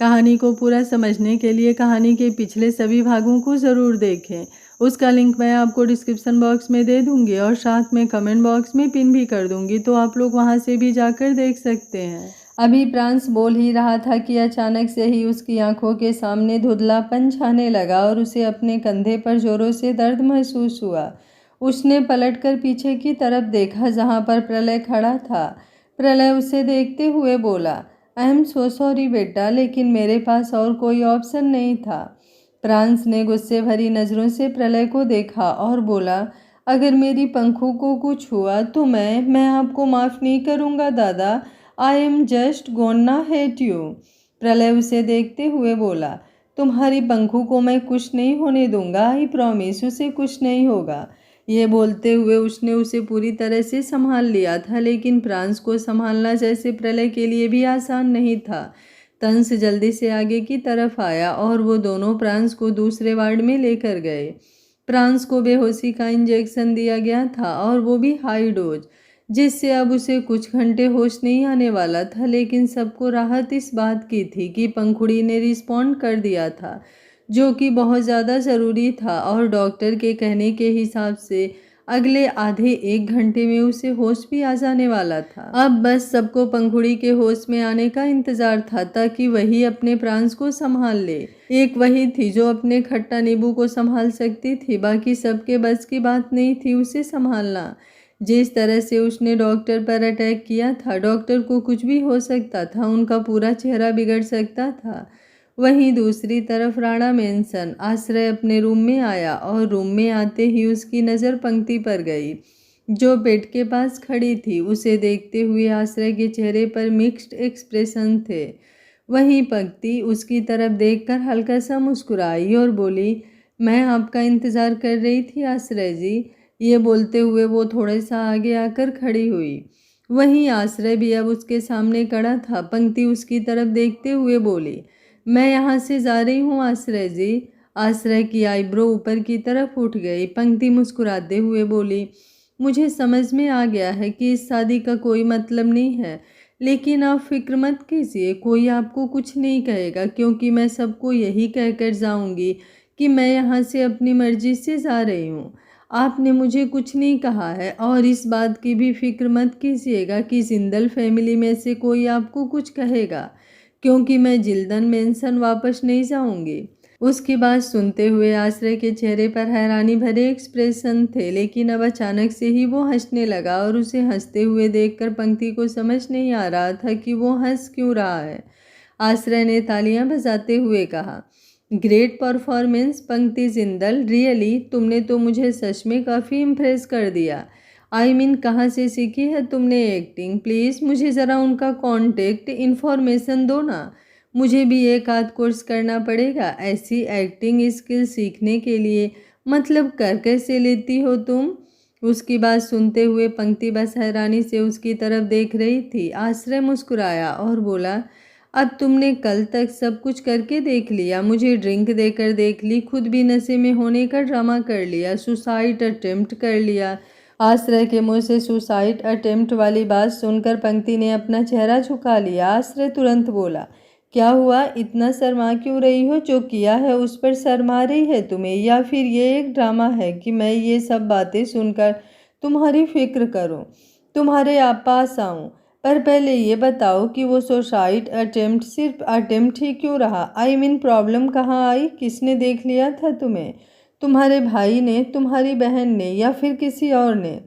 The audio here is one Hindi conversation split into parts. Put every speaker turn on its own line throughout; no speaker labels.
कहानी को पूरा समझने के लिए कहानी के पिछले सभी भागों को ज़रूर देखें। उसका लिंक मैं आपको डिस्क्रिप्शन बॉक्स में दे दूंगी और साथ में कमेंट बॉक्स में पिन भी कर दूंगी, तो आप लोग वहां से भी जाकर देख सकते हैं। अभी प्रांस बोल ही रहा था कि अचानक से ही उसकी आंखों के सामने धुंधलापन छाने लगा और उसे अपने कंधे पर जोरों से दर्द महसूस हुआ। उसने पलटकर पीछे की तरफ देखा जहां पर प्रलय खड़ा था। प्रलय उसे देखते हुए बोला, आई एम सो सॉरी बेटा, लेकिन मेरे पास और कोई ऑप्शन नहीं था। प्रांस ने गुस्से भरी नज़रों से प्रलय को देखा और बोला, अगर मेरी पंखों को कुछ हुआ तो मैं आपको माफ़ नहीं करूँगा दादा। I am just gonna hate you. प्रलय उसे देखते हुए बोला, तुम्हारी पंखों को मैं कुछ नहीं होने दूंगा, आई प्रॉमिस, उसे कुछ नहीं होगा। ये बोलते हुए उसने उसे पूरी तरह से संभाल लिया था, लेकिन प्रांस को संभालना जैसे प्रलय के लिए भी आसान नहीं था। तंस जल्दी से आगे की तरफ आया और वो दोनों प्रांस को दूसरे वार्ड में लेकर गए। प्रांस को बेहोशी का इंजेक्शन दिया गया था और वो भी हाई डोज, जिससे अब उसे कुछ घंटे होश नहीं आने वाला था। लेकिन सबको राहत इस बात की थी कि पंखुड़ी ने रिस्पॉन्ड कर दिया था, जो कि बहुत ज़्यादा ज़रूरी था, और डॉक्टर के कहने के हिसाब से अगले आधे एक घंटे में उसे होश भी आ जाने वाला था। अब बस सबको पंखुड़ी के होश में आने का इंतजार था ताकि वही अपने प्रांस को संभाल ले। एक वही थी जो अपने खट्टा नींबू को संभाल सकती थी, बाकी सबके बस की बात नहीं थी उसे संभालना। जिस तरह से उसने डॉक्टर पर अटैक किया था, डॉक्टर को कुछ भी हो सकता था, उनका पूरा चेहरा बिगड़ सकता था। वहीं दूसरी तरफ राणा मेंशन आश्रय अपने रूम में आया और रूम में आते ही उसकी नज़र पंक्ति पर गई, जो बेड के पास खड़ी थी। उसे देखते हुए आश्रय के चेहरे पर मिक्स्ड एक्सप्रेशन थे। वहीं पंक्ति उसकी तरफ देखकर हल्का सा मुस्कुराई और बोली, मैं आपका इंतज़ार कर रही थी आश्रय जी। ये बोलते हुए वो थोड़ा सा आगे आकर खड़ी हुई। वहीं आश्रय भी अब उसके सामने खड़ा था। पंक्ति उसकी तरफ देखते हुए बोली, मैं यहाँ से जा रही हूँ आश्रय जी। आश्रय की आईब्रो ऊपर की तरफ उठ गई। पंक्ति मुस्कुराते हुए बोली, मुझे समझ में आ गया है कि इस शादी का कोई मतलब नहीं है, लेकिन आप फिक्र मत कीजिए, कोई आपको कुछ नहीं कहेगा, क्योंकि मैं सबको यही कहकर जाऊंगी कि मैं यहाँ से अपनी मर्जी से जा रही हूँ। आपने मुझे कुछ नहीं कहा है, और इस बात की भी फिक्र मत कीजिएगा कि जिंदल फैमिली में से कोई आपको कुछ कहेगा, क्योंकि मैं जिल्दन मेंशन वापस नहीं जाऊंगी। उसकी बात सुनते हुए आश्रय के चेहरे पर हैरानी भरे एक्सप्रेशन थे, लेकिन अब अचानक से ही वो हंसने लगा और उसे हंसते हुए देखकर पंक्ति को समझ नहीं आ रहा था कि वो हंस क्यों रहा है। आश्रय ने तालियां बजाते हुए कहा, ग्रेट परफॉर्मेंस पंक्ति जिंदल, रियली तुमने तो मुझे सच में काफ़ी इम्प्रेस कर दिया। आई मीन कहाँ से सीखी है तुमने एक्टिंग? प्लीज़ मुझे ज़रा उनका कॉन्टेक्ट इन्फॉर्मेशन दो ना, मुझे भी एक आध कोर्स करना पड़ेगा ऐसी एक्टिंग स्किल सीखने के लिए। मतलब कर कैसे लेती हो तुम? उसकी बात सुनते हुए पंक्ति बस हैरानी से उसकी तरफ देख रही थी। आश्रय मुस्कुराया और बोला, अब तुमने कल तक सब कुछ करके देख लिया, मुझे ड्रिंक देकर देख ली, खुद भी नशे में होने का ड्रामा कर लिया, सुसाइड अटेम्प्ट कर लिया। आश्रय के मुंह से सुसाइड अटेम्प्ट वाली बात सुनकर पंक्ति ने अपना चेहरा झुका लिया। आश्रय तुरंत बोला, क्या हुआ, इतना शर्मा क्यों रही हो? जो किया है उस पर शर्मा रही है तुम्हें, या फिर ये एक ड्रामा है कि मैं ये सब बातें सुनकर तुम्हारी फिक्र करूं, तुम्हारे पास आऊं? पर पहले ये बताओ कि वो सुसाइड अटेम्प्ट सिर्फ अटेम्प्ट ही क्यों रहा? आई मीन प्रॉब्लम कहाँ आई? किसने देख लिया था तुम्हें? तुम्हारे भाई ने, तुम्हारी बहन ने, या फिर किसी और ने?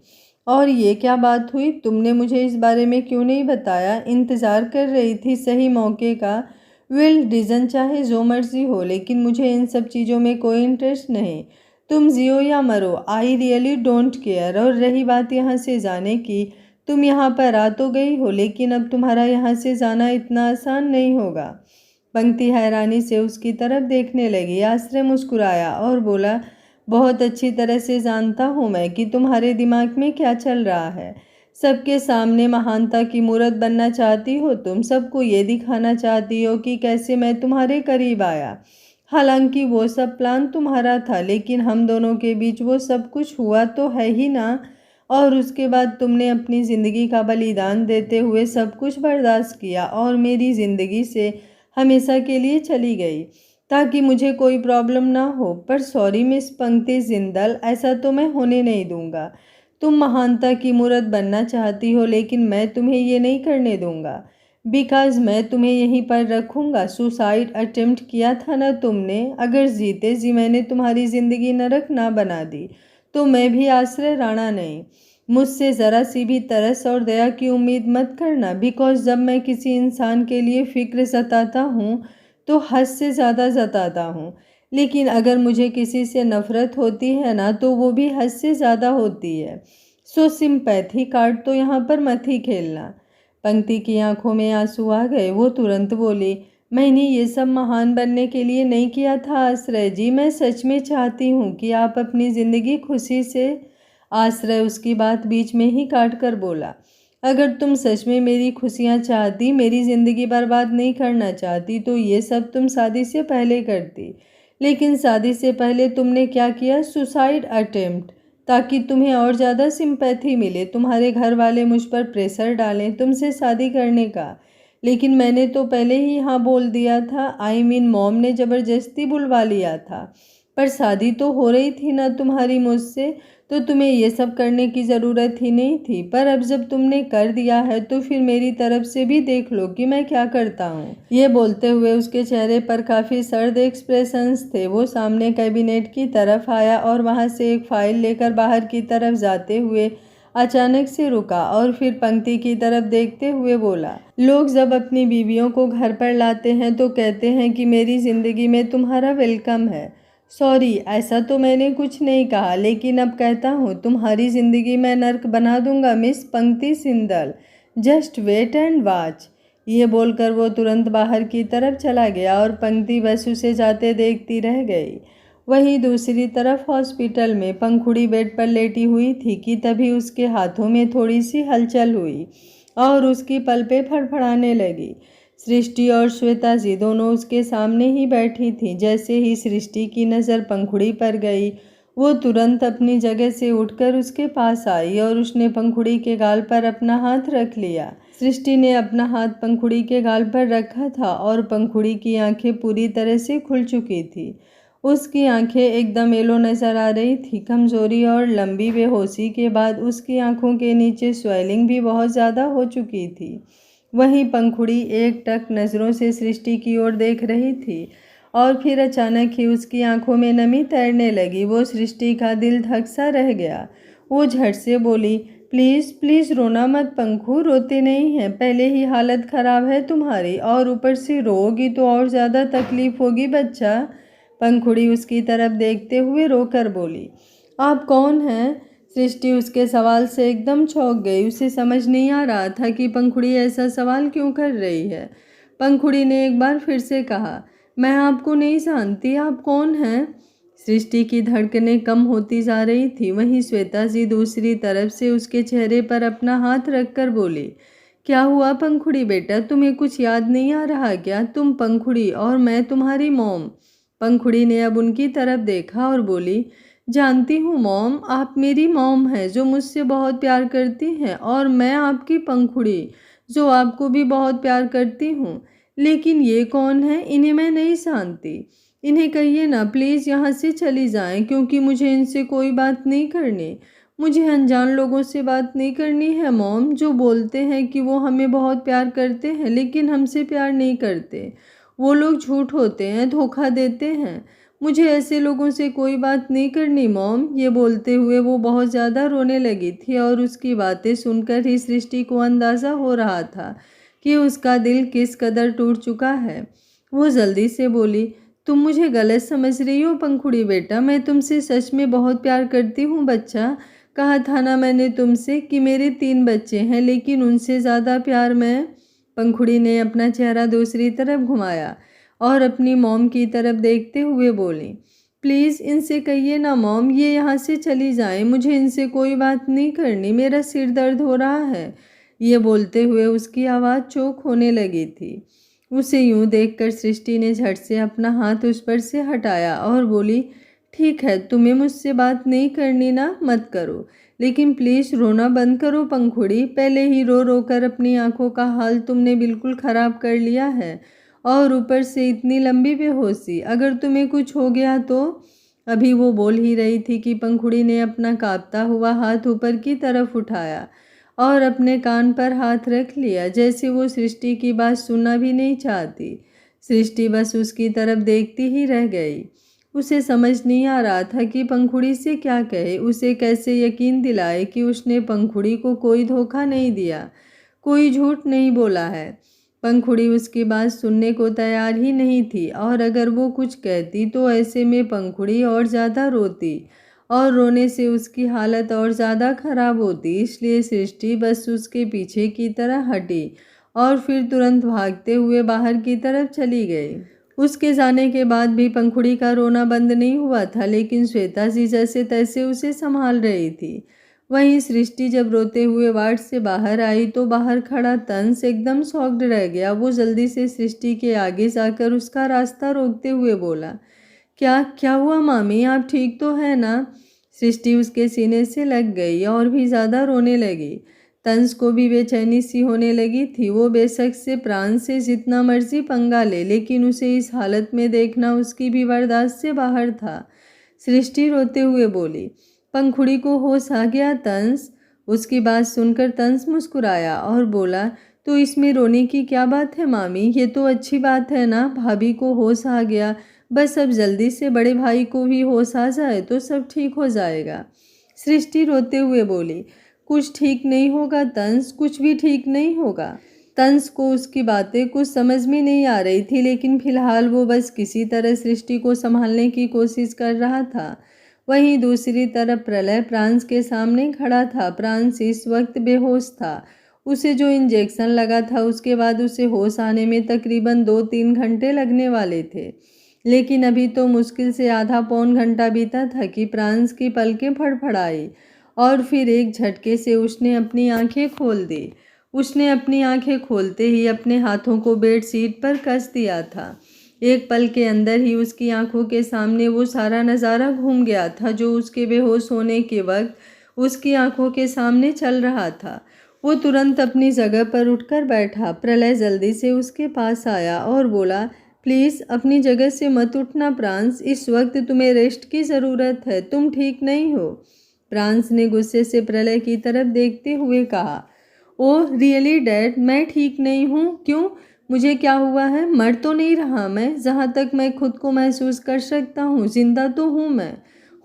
और ये क्या बात हुई? तुमने मुझे इस बारे में क्यों नहीं बताया? इंतज़ार कर रही थी सही मौके का। विल डिज़न चाहे जो मर्जी हो, लेकिन मुझे इन सब चीज़ों में कोई इंटरेस्ट नहीं। तुम जियो या मरो, आई रियली डोंट केयर। और रही बात यहाँ से जाने की, तुम यहाँ पर आ तो गई हो, लेकिन अब तुम्हारा यहाँ से जाना इतना आसान नहीं होगा। पंक्ति हैरानी से उसकी तरफ देखने लगी। आश्रय मुस्कुराया और बोला, बहुत अच्छी तरह से जानता हूँ मैं कि तुम्हारे दिमाग में क्या चल रहा है। सबके सामने महानता की मूरत बनना चाहती हो तुम, सबको ये दिखाना चाहती हो कि कैसे मैं तुम्हारे करीब आया। हालांकि वो सब प्लान तुम्हारा था, लेकिन हम दोनों के बीच वो सब कुछ हुआ तो है ही ना। और उसके बाद तुमने अपनी ज़िंदगी का बलिदान देते हुए सब कुछ बर्दाश्त किया और मेरी ज़िंदगी से हमेशा के लिए चली गई ताकि मुझे कोई प्रॉब्लम ना हो। पर सॉरी मिस पंक्ति जिंदल, ऐसा तो मैं होने नहीं दूंगा। तुम महानता की मूर्त बनना चाहती हो, लेकिन मैं तुम्हें ये नहीं करने दूंगा। बिकॉज मैं तुम्हें यहीं पर रखूंगा। सुसाइड अटेम्प्ट किया था ना तुमने? अगर जीते जी मैंने तुम्हारी जिंदगी नरक ना बना दी तो मैं भी आश्रय राणा नहीं। मुझसे ज़रा सी भी तरस और दया की उम्मीद मत करना। बिकॉज जब मैं किसी इंसान के लिए फ़िक्र जताता हूँ तो हद से ज़्यादा जताता हूँ, लेकिन अगर मुझे किसी से नफ़रत होती है ना तो वो भी हद से ज़्यादा होती है। सो सिंपैथी कार्ड तो यहाँ पर मत ही खेलना। पंक्ति की आंखों में आंसू आ गए। वो तुरंत बोली, मैंने ये सब महान बनने के लिए नहीं किया था आश्रय जी। मैं सच में चाहती हूँ कि आप अपनी ज़िंदगी खुशी से। आश्रय उसकी बात बीच में ही काट कर बोला, अगर तुम सच में मेरी खुशियाँ चाहती, मेरी ज़िंदगी बर्बाद नहीं करना चाहती, तो ये सब तुम शादी से पहले करती। लेकिन शादी से पहले तुमने क्या किया? सुसाइड अटेम्प्ट, ताकि तुम्हें और ज़्यादा सिंपैथी मिले। तुम्हारे घर वाले मुझ पर प्रेशर डालें तुमसे शादी करने का। लेकिन मैंने तो पहले ही हाँ बोल दिया था। आई मीन मॉम ने ज़बरदस्ती बुलवा लिया था। पर शादी तो हो रही थी ना तुम्हारी मुझसे, तो तुम्हें ये सब करने की ज़रूरत ही नहीं थी। पर अब जब तुमने कर दिया है तो फिर मेरी तरफ से भी देख लो कि मैं क्या करता हूँ। ये बोलते हुए उसके चेहरे पर काफ़ी सर्द एक्सप्रेशंस थे। वो सामने कैबिनेट की तरफ आया और वहाँ से एक फाइल लेकर बाहर की तरफ जाते हुए अचानक से रुका और फिर पंक्ति की तरफ देखते हुए बोला, लोग जब अपनी बीवियों को घर पर लाते हैं तो कहते हैं कि मेरी ज़िंदगी में तुम्हारा वेलकम है। सॉरी, ऐसा तो मैंने कुछ नहीं कहा, लेकिन अब कहता हूँ तुम्हारी ज़िंदगी मैं नर्क बना दूंगा Miss Pankti Jindal. Just wait and watch. ये बोलकर वो तुरंत बाहर की तरफ चला गया और पंक्ति बस उसे जाते देखती रह गई। वहीं दूसरी तरफ हॉस्पिटल में पंखुड़ी बेड पर लेटी हुई थी कि तभी उसके हाथों में थोड़ी सी हलचल हुई और उसकी पलकें फड़फड़ाने लगी। सृष्टि और श्वेता जी दोनों उसके सामने ही बैठी थीं। जैसे ही सृष्टि की नज़र पंखुड़ी पर गई, वो तुरंत अपनी जगह से उठकर उसके पास आई और उसने पंखुड़ी के गाल पर अपना हाथ रख लिया। सृष्टि ने अपना हाथ पंखुड़ी के गाल पर रखा था और पंखुड़ी की आंखें पूरी तरह से खुल चुकी थी। उसकी आंखें एकदम येलो नजर आ रही थी। कमजोरी और लंबी बेहोशी के बाद उसकी आंखों के नीचे स्वेलिंग भी बहुत ज़्यादा हो चुकी थी। वहीं पंखुड़ी एकटक नज़रों से सृष्टि की ओर देख रही थी और फिर अचानक ही उसकी आंखों में नमी तैरने लगी। वो सृष्टि का दिल धक सा रह गया। वो झट से बोली, प्लीज़ प्लीज़ रोना मत पंखु, रोते नहीं हैं। पहले ही हालत ख़राब है तुम्हारी और ऊपर से रोगी तो और ज़्यादा तकलीफ़ होगी बच्चा। पंखुड़ी उसकी तरफ देखते हुए रोकर बोली, आप कौन हैं? सृष्टि उसके सवाल से एकदम चौंक गई। उसे समझ नहीं आ रहा था कि पंखुड़ी ऐसा सवाल क्यों कर रही है। पंखुड़ी ने एक बार फिर से कहा, मैं आपको नहीं जानती, आप कौन हैं? सृष्टि की धड़कनें कम होती जा रही थी। वहीं श्वेता जी दूसरी तरफ से उसके चेहरे पर अपना हाथ रखकर बोली, क्या हुआ पंखुड़ी बेटा, तुम्हें कुछ याद नहीं आ रहा क्या? तुम पंखुड़ी और मैं तुम्हारी मॉम। पंखुड़ी ने अब उनकी तरफ देखा और बोली, जानती हूँ मॉम, आप मेरी मॉम हैं जो मुझसे बहुत प्यार करती हैं और मैं आपकी पंखुड़ी जो आपको भी बहुत प्यार करती हूँ। लेकिन ये कौन है? इन्हें मैं नहीं जानती। इन्हें कहिए ना प्लीज़ यहाँ से चली जाएं, क्योंकि मुझे इनसे कोई बात नहीं करनी। मुझे अनजान लोगों से बात नहीं करनी है मॉम, जो बोलते हैं कि वो हमें बहुत प्यार करते हैं लेकिन हमसे प्यार नहीं करते। वो लोग झूठ होते हैं, धोखा देते हैं। मुझे ऐसे लोगों से कोई बात नहीं करनी मॉम। ये बोलते हुए वो बहुत ज़्यादा रोने लगी थी और उसकी बातें सुनकर ही सृष्टि को अंदाज़ा हो रहा था कि उसका दिल किस कदर टूट चुका है। वो जल्दी से बोली, तुम मुझे गलत समझ रही हो पंखुड़ी बेटा, मैं तुमसे सच में बहुत प्यार करती हूँ बच्चा। कहा था ना मैंने तुमसे कि मेरे 3 बच्चे हैं, लेकिन उनसे ज़्यादा प्यार मैं। पंखुड़ी ने अपना चेहरा दूसरी तरफ घुमाया और अपनी मॉम की तरफ देखते हुए बोली, प्लीज़ इनसे कहिए ना मॉम ये यहाँ से चली जाएं, मुझे इनसे कोई बात नहीं करनी, मेरा सिर दर्द हो रहा है। ये बोलते हुए उसकी आवाज़ चोक होने लगी थी। उसे यूं देखकर सृष्टि ने झट से अपना हाथ उस पर से हटाया और बोली, ठीक है तुम्हें मुझसे बात नहीं करनी ना, मत करो, लेकिन प्लीज़ रोना बंद करो पंखुड़ी। पहले ही रो रो कर अपनी आंखों का हाल तुमने बिल्कुल ख़राब कर लिया है और ऊपर से इतनी लंबी बेहोशी, अगर तुम्हें कुछ हो गया तो। अभी वो बोल ही रही थी कि पंखुड़ी ने अपना कांपता हुआ हाथ ऊपर की तरफ उठाया और अपने कान पर हाथ रख लिया, जैसे वो सृष्टि की बात सुनना भी नहीं चाहती। सृष्टि बस उसकी तरफ देखती ही रह गई। उसे समझ नहीं आ रहा था कि पंखुड़ी से क्या कहे, उसे कैसे यकीन दिलाए कि उसने पंखुड़ी को कोई धोखा नहीं दिया, कोई झूठ नहीं बोला है। पंखुड़ी उसकी बात सुनने को तैयार ही नहीं थी, और अगर वो कुछ कहती तो ऐसे में पंखुड़ी और ज़्यादा रोती और रोने से उसकी हालत और ज़्यादा खराब होती। इसलिए सृष्टि बस उसके पीछे की तरह हटी और फिर तुरंत भागते हुए बाहर की तरफ चली गई। उसके जाने के बाद भी पंखुड़ी का रोना बंद नहीं हुआ था, लेकिन श्वेता जी जैसे तैसे उसे संभाल रही थी। वहीं सृष्टि जब रोते हुए वार्ड से बाहर आई तो बाहर खड़ा तंस एकदम शॉक्ड रह गया। वो जल्दी से सृष्टि के आगे जाकर उसका रास्ता रोकते हुए बोला, क्या क्या हुआ मामी, आप ठीक तो है ना? सृष्टि उसके सीने से लग गई और भी ज़्यादा रोने लगी। तंस को भी बेचैनी सी होने लगी थी। वो बेशक से प्राण से जितना मर्जी पंगा ले, लेकिन उसे इस हालत में देखना उसकी भी बर्दाश्त से बाहर था। सृष्टि रोते हुए बोली, पंखुड़ी को होश आ गया तंस? उसकी बात सुनकर तंस मुस्कुराया और बोला, तो इसमें रोने की क्या बात है मामी, ये तो अच्छी बात है ना। भाभी को होश आ गया, बस अब जल्दी से बड़े भाई को भी होश आ जाए तो सब ठीक हो जाएगा। सृष्टि रोते हुए बोली, कुछ ठीक नहीं होगा तंस, कुछ भी ठीक नहीं होगा। तंस को उसकी बातें कुछ समझ में नहीं आ रही थी, लेकिन फिलहाल वो बस किसी तरह सृष्टि को संभालने की कोशिश कर रहा था। वहीं दूसरी तरफ प्रलय प्रांस के सामने खड़ा था। प्रांस इस वक्त बेहोश था। उसे जो इंजेक्शन लगा था उसके बाद उसे होश आने में तकरीबन 2-3 घंटे लगने वाले थे, लेकिन अभी तो मुश्किल से आधा पौन घंटा बीता था कि प्रांस की पलकें फड़फड़ाई और फिर एक झटके से उसने अपनी आंखें खोल दी। उसने अपनी आंखें खोलते ही अपने हाथों को बेड शीट पर कस दिया था। एक पल के अंदर ही उसकी आंखों के सामने वो सारा नज़ारा घूम गया था जो उसके बेहोश होने के वक्त उसकी आंखों के सामने चल रहा था। वो तुरंत अपनी जगह पर उठकर बैठा। प्रलय जल्दी से उसके पास आया और बोला, प्लीज़ अपनी जगह से मत उठना प्रांस, इस वक्त तुम्हें रेस्ट की ज़रूरत है, तुम ठीक नहीं हो। प्रांस ने गुस्से से प्रलय की तरफ देखते हुए कहा, ओह रियली डैड, मैं ठीक नहीं हूँ? क्यों, मुझे क्या हुआ है? मर तो नहीं रहा मैं। जहाँ तक मैं खुद को महसूस कर सकता हूँ जिंदा तो हूँ मैं,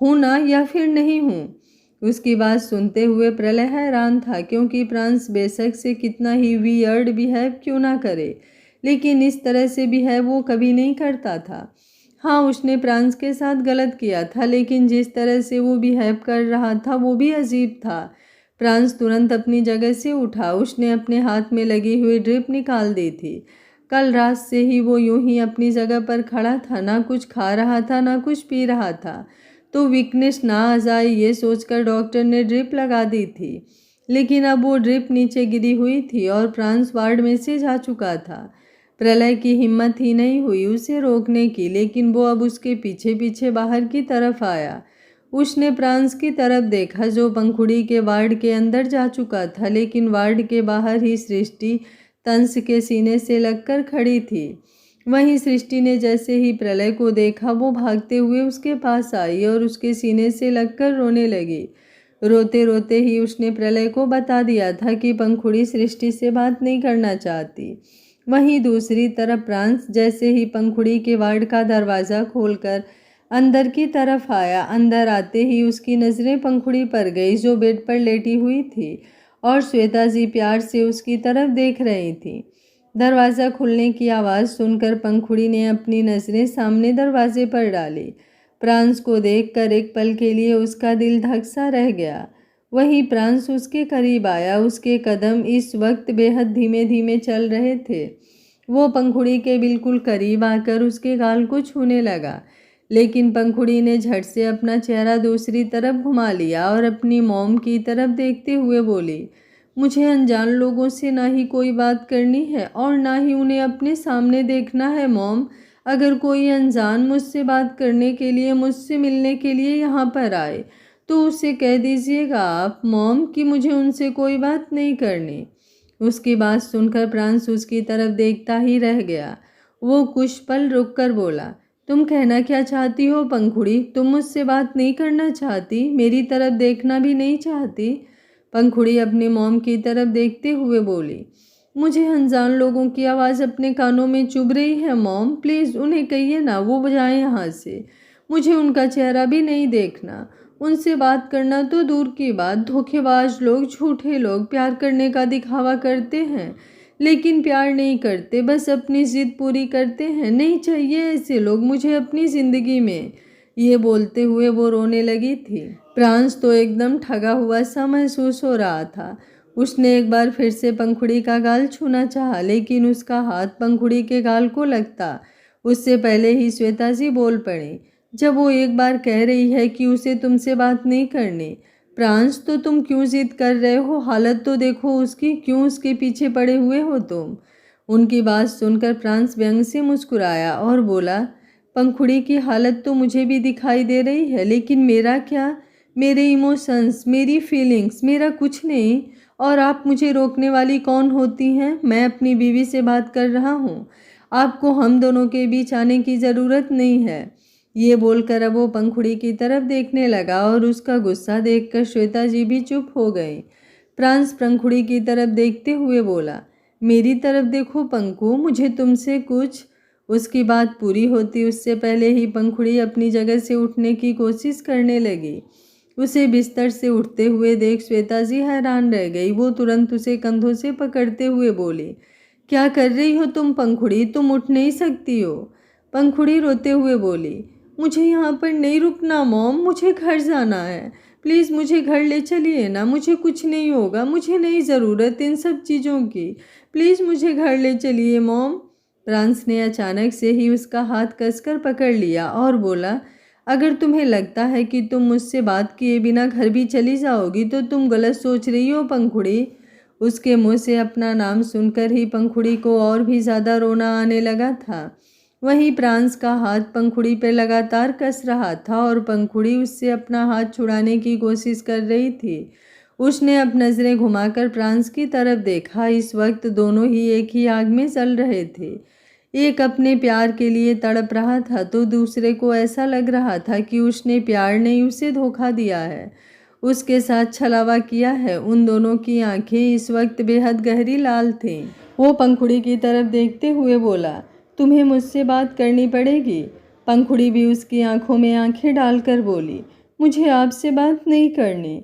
हूँ ना या फिर नहीं हूँ? उसकी बात सुनते हुए प्रलय हैरान था, क्योंकि प्रांस बेशक से कितना ही वियर्ड बिहेव क्यों ना करे, लेकिन इस तरह से बिहेव वो कभी नहीं करता था। हाँ, उसने प्रांस के साथ गलत किया था, लेकिन जिस तरह से वो बिहेव कर रहा था वो भी अजीब था। प्रांस तुरंत अपनी जगह से उठा। उसने अपने हाथ में लगी हुई ड्रिप निकाल दी थी। कल रात से ही वो यूं ही अपनी जगह पर खड़ा था, ना कुछ खा रहा था ना कुछ पी रहा था, तो वीकनेस ना आ जाए ये सोचकर डॉक्टर ने ड्रिप लगा दी थी। लेकिन अब वो ड्रिप नीचे गिरी हुई थी और प्रांस वार्ड में से जा चुका था। प्रलय की हिम्मत ही नहीं हुई उसे रोकने की, लेकिन वो अब उसके पीछे पीछे बाहर की तरफ आया। उसने प्रांस की तरफ देखा जो पंखुड़ी के वार्ड के अंदर जा चुका था, लेकिन वार्ड के बाहर ही सृष्टि तंस के सीने से लगकर खड़ी थी। वहीं सृष्टि ने जैसे ही प्रलय को देखा वो भागते हुए उसके पास आई और उसके सीने से लगकर रोने लगी। रोते रोते ही उसने प्रलय को बता दिया था कि पंखुड़ी सृष्टि से बात नहीं करना चाहती। वहीं दूसरी तरफ प्रांस जैसे ही पंखुड़ी के वार्ड का दरवाज़ा खोलकर अंदर की तरफ आया, अंदर आते ही उसकी नज़रें पंखुड़ी पर गई जो बेड पर लेटी हुई थी और श्वेता जी प्यार से उसकी तरफ देख रही थी। दरवाज़ा खुलने की आवाज़ सुनकर पंखुड़ी ने अपनी नज़रें सामने दरवाजे पर डाली। प्रांस को देखकर एक पल के लिए उसका दिल धक सा रह गया। वहीं प्रांस उसके करीब आया। उसके कदम इस वक्त बेहद धीमे धीमे चल रहे थे। वो पंखुड़ी के बिल्कुल करीब आकर उसके गाल को छूने लगा, लेकिन पंखुड़ी ने झट से अपना चेहरा दूसरी तरफ घुमा लिया और अपनी मॉम की तरफ देखते हुए बोली, मुझे अनजान लोगों से ना ही कोई बात करनी है और ना ही उन्हें अपने सामने देखना है मॉम। अगर कोई अनजान मुझसे बात करने के लिए, मुझसे मिलने के लिए यहाँ पर आए तो उससे कह दीजिएगा आप मॉम कि मुझे उनसे कोई बात नहीं करनी। उसकी बात सुनकर प्रांस उसकी तरफ देखता ही रह गया। वो कुछ पल रुककर बोला, तुम कहना क्या चाहती हो पंखुड़ी? तुम मुझसे बात नहीं करना चाहती? मेरी तरफ देखना भी नहीं चाहती? पंखुड़ी अपनी मॉम की तरफ देखते हुए बोली, मुझे अनजान लोगों की आवाज़ अपने कानों में चुभ रही है मॉम, प्लीज़ उन्हें कहिए ना वो बजाएं यहाँ से। मुझे उनका चेहरा भी नहीं देखना। उनसे बात करना तो दूर की बात, धोखेबाज लोग, झूठे लोग प्यार करने का दिखावा करते हैं लेकिन प्यार नहीं करते, बस अपनी ज़िद पूरी करते हैं। नहीं चाहिए ऐसे लोग मुझे अपनी ज़िंदगी में। ये बोलते हुए वो रोने लगी थी। प्रांस तो एकदम ठगा हुआ सा महसूस हो रहा था। उसने एक बार फिर से पंखुड़ी का गाल छूना चाहा, लेकिन उसका हाथ पंखुड़ी के गाल को लगता उससे पहले ही श्वेता जी बोल पड़ी, जब वो एक बार कह रही है कि उसे तुमसे बात नहीं करनी। प्रांस, तो तुम क्यों जिद कर रहे हो? हालत तो देखो उसकी, क्यों उसके पीछे पड़े हुए हो तुम? उनकी बात सुनकर प्रांस व्यंग से मुस्कुराया और बोला, पंखुड़ी की हालत तो मुझे भी दिखाई दे रही है, लेकिन मेरा क्या? मेरे इमोशंस, मेरी फीलिंग्स, मेरा कुछ नहीं। और आप मुझे रोकने वाली कौन होती हैं? मैं अपनी बीवी से बात कर रहा हूँ। आपको हम दोनों के बीच आने की ज़रूरत नहीं है। ये बोलकर अब वो पंखुड़ी की तरफ देखने लगा और उसका गुस्सा देखकर श्वेता जी भी चुप हो गई। प्रांस पंखुड़ी की तरफ देखते हुए बोला, मेरी तरफ देखो पंखु, मुझे तुमसे कुछ। उसकी बात पूरी होती उससे पहले ही पंखुड़ी अपनी जगह से उठने की कोशिश करने लगी। उसे बिस्तर से उठते हुए देख श्वेता जी हैरान रह गई। वो तुरंत उसे कंधों से पकड़ते हुए बोली, क्या कर रही हो तुम पंखुड़ी? तुम उठ नहीं सकती हो। पंखुड़ी रोते हुए बोली, मुझे यहाँ पर नहीं रुकना मॉम, मुझे घर जाना है। प्लीज़ मुझे घर ले चलिए ना, मुझे कुछ नहीं होगा, मुझे नहीं ज़रूरत इन सब चीज़ों की। प्लीज़ मुझे घर ले चलिए मॉम। प्रांस ने अचानक से ही उसका हाथ कसकर पकड़ लिया और बोला, अगर तुम्हें लगता है कि तुम मुझसे बात किए बिना घर भी चली जाओगी तो तुम गलत सोच रही हो पंखुड़ी। उसके मुंह से अपना नाम सुनकर ही पंखुड़ी को और भी ज़्यादा रोना आने लगा था। वहीं प्रांस का हाथ पंखुड़ी पर लगातार कस रहा था और पंखुड़ी उससे अपना हाथ छुड़ाने की कोशिश कर रही थी। उसने अब नज़रें घुमाकर प्रांस की तरफ देखा। इस वक्त दोनों ही एक ही आग में जल रहे थे। एक अपने प्यार के लिए तड़प रहा था तो दूसरे को ऐसा लग रहा था कि उसने प्यार नहीं उसे धोखा दिया है, उसके साथ छलावा किया है। उन दोनों की आंखें इस वक्त बेहद गहरी लाल थीं। वो पंखुड़ी की तरफ देखते हुए बोला, तुम्हें मुझसे बात करनी पड़ेगी। पंखुड़ी भी उसकी आंखों में आंखें डालकर बोली, मुझे आपसे बात नहीं करनी।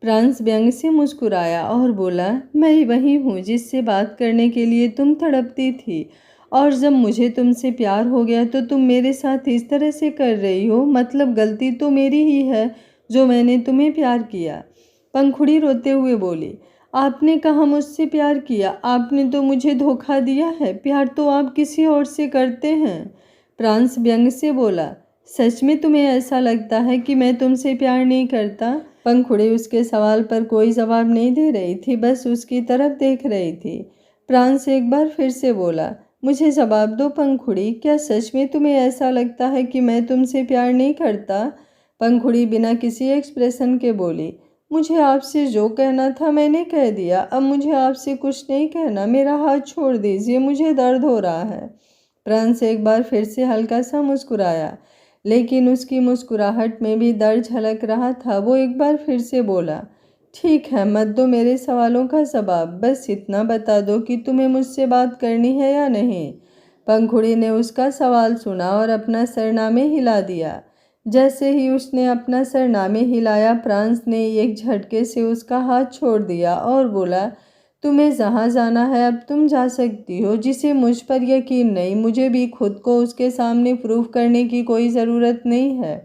प्रांस व्यंग से मुस्कुराया और बोला, मैं वही हूँ जिससे बात करने के लिए तुम तड़पती थी, और जब मुझे तुमसे प्यार हो गया तो तुम मेरे साथ इस तरह से कर रही हो। मतलब गलती तो मेरी ही है जो मैंने तुम्हें प्यार किया। पंखुड़ी रोते हुए बोली, आपने कहा मुझसे प्यार किया? आपने तो मुझे धोखा दिया है। प्यार तो आप किसी और से करते हैं। प्रांस व्यंग से बोला, सच में तुम्हें ऐसा लगता है कि मैं तुमसे प्यार नहीं करता? पंखुड़ी उसके सवाल पर कोई जवाब नहीं दे रही थी, बस उसकी तरफ देख रही थी। प्रांस एक बार फिर से बोला, मुझे जवाब दो पंखुड़ी, क्या सच में तुम्हें ऐसा लगता है कि मैं तुमसे प्यार नहीं करता? पंखुड़ी बिना किसी एक्सप्रेशन के बोली, मुझे आपसे जो कहना था मैंने कह दिया, अब मुझे आपसे कुछ नहीं कहना। मेरा हाथ छोड़ दीजिए, मुझे दर्द हो रहा है। प्रांस एक बार फिर से हल्का सा मुस्कुराया, लेकिन उसकी मुस्कुराहट में भी दर्द झलक रहा था। वो एक बार फिर से बोला, ठीक है, मत दो मेरे सवालों का जवाब, बस इतना बता दो कि तुम्हें मुझसे बात करनी है या नहीं। पंखुड़ी ने उसका सवाल सुना और अपना सरनामे हिला दिया। जैसे ही उसने अपना सरनामे हिलाया, प्रांस ने एक झटके से उसका हाथ छोड़ दिया और बोला, तुम्हें जहाँ जाना है अब तुम जा सकती हो। जिसे मुझ पर यकीन नहीं, मुझे भी खुद को उसके सामने प्रूव करने की कोई ज़रूरत नहीं है।